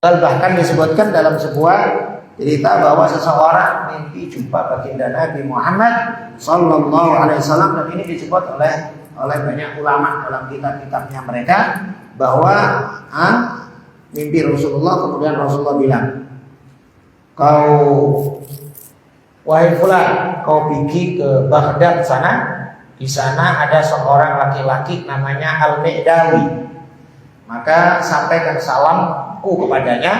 Bahkan disebutkan dalam sebuah cerita bahwa seseorang mimpi jumpa baginda Nabi Muhammad Sallallahu Alaihi Wasallam, dan ini disebut oleh banyak ulama dalam kitab-kitabnya mereka bahwa mimpi Rasulullah, kemudian Rasulullah bilang, kau wahai fulan, kau pergi ke Baghdad sana, di sana ada seorang laki-laki namanya Al-Mi'dawi, maka sampaikan salamku kepadanya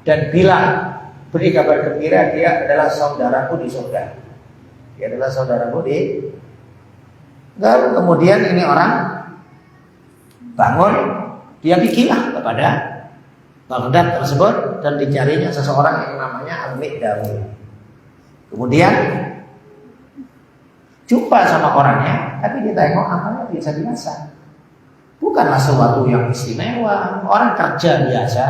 dan bilang, beri kabar gembira, dia adalah saudaraku di surga. Dia adalah saudaraku di. Lalu kemudian ini orang bangun, dia pergilah kepada Baghdad tersebut dan dicarinya seseorang yang namanya Al-Mi'dawi. Kemudian jumpa sama orangnya, tapi ditengok amalnya biasa-biasa. Bukanlah sesuatu yang istimewa, orang kerja biasa,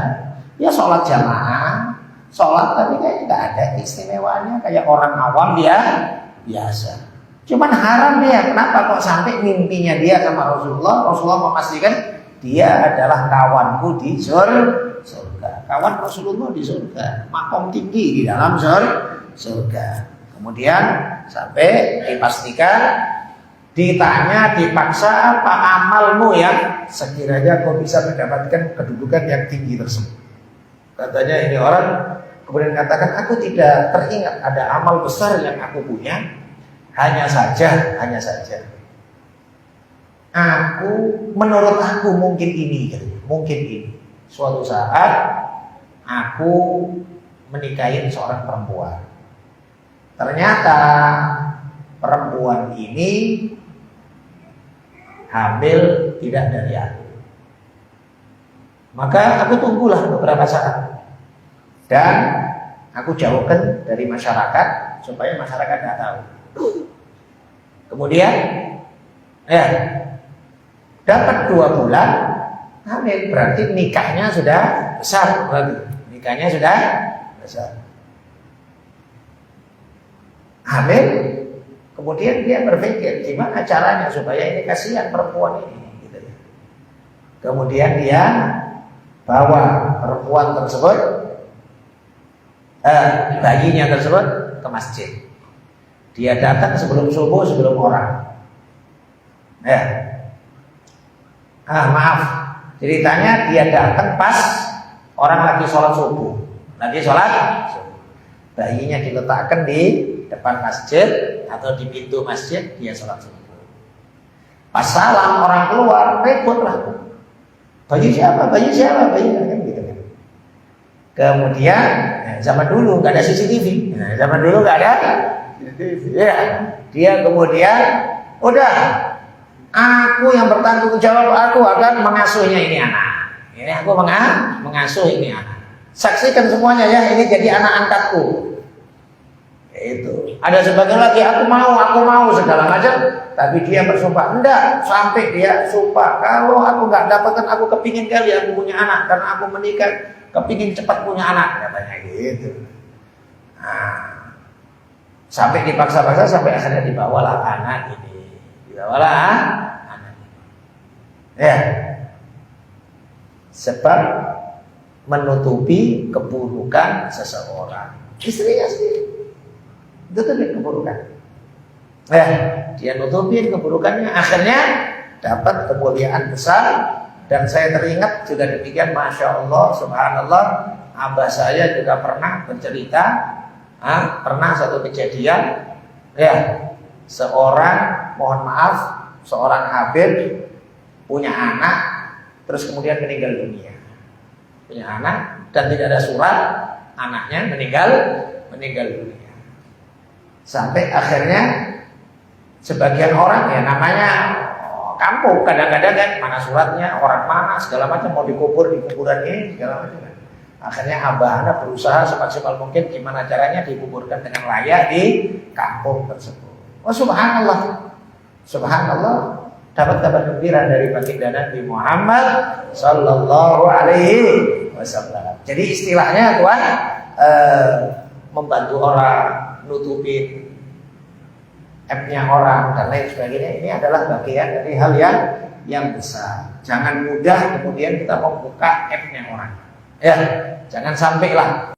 ya sholat jamaah, sholat tapi kayak nggak ada istimewaannya, kayak orang awam dia biasa. Cuman haram dia, kenapa kok sampai mimpinya dia sama Rasulullah? Rasulullah memastikan dia adalah kawanku di surga, kawan Rasulullah di surga, makom tinggi di dalam surga. Kemudian sampai dipastikan, ditanya, dipaksa, apa amalmu yang sekiranya kau bisa mendapatkan kedudukan yang tinggi tersebut. Katanya ini orang kemudian katakan, aku tidak teringat ada amal besar yang aku punya. Hanya saja menurut aku mungkin ini. Suatu saat aku menikahi seorang perempuan. Ternyata perempuan ini hamil tidak dari aku. Maka aku tunggulah beberapa saat dan aku jauhkan dari masyarakat supaya masyarakat tidak tahu. Kemudian dapat 2 bulan hamil, berarti nikahnya sudah besar. Hamil, kemudian dia berpikir gimana caranya supaya ini kasihan perempuan ini, gitu ya. Kemudian dia bawa perempuan tersebut, bayinya tersebut ke masjid. Dia datang sebelum subuh, sebelum orang. Maaf, ceritanya dia datang pas orang lagi sholat subuh. Bayinya diletakkan di depan masjid atau di pintu masjid, dia sholat subuh. Pas salam orang keluar, repot lah. Bayi siapa? Kan gitu kan. Kemudian zaman dulu nggak ada CCTV. Zaman dulu nggak ada. Ya, dia kemudian udah, aku yang bertanggung jawab, aku akan mengasuhnya ini anak. Ini aku mengasuh ini anak. Saksikan semuanya ya, ini jadi anak angkatku. Itu. Ada sebagian lagi aku mau segala macam, tapi dia bersumpah enggak, sampai dia sumpah kalau aku nggak dapatkan, aku kepingin kali aku punya anak karena aku menikah, kepingin cepat punya anak, katanya gitu. Sampai dipaksa-paksa sampai akhirnya dibawalah anak ini. Ya. Sebab menutupi keburukan seseorang. Istrinya sendiri tutupi keburukan. Dia nutupin keburukannya, akhirnya dapat kemuliaan besar. Dan saya teringat juga demikian, Masya Allah, Subhanallah, abah saya juga pernah bercerita. Pernah satu kejadian, seorang Habib punya anak, terus kemudian meninggal dunia. Punya anak dan tidak ada surat, anaknya meninggal dunia. Sampai akhirnya sebagian orang, ya namanya kampung, kadang-kadang kan mana suratnya, orang mana, segala macam, mau dikubur di kuburan ini, segala macam. Akhirnya abah anak berusaha semaksimal mungkin gimana caranya dikuburkan dengan layak di kampung tersebut. Oh subhanallah, dapat kabar gembira dari baginda Nabi Muhammad Sallallahu Alaihi Wasallam. Jadi istilahnya tuan, membantu orang, nutupin aibnya orang dan lain sebagainya, ini adalah bagian dari hal yang besar. Jangan mudah kemudian kita membuka aibnya orang. Ya, jangan sampai lah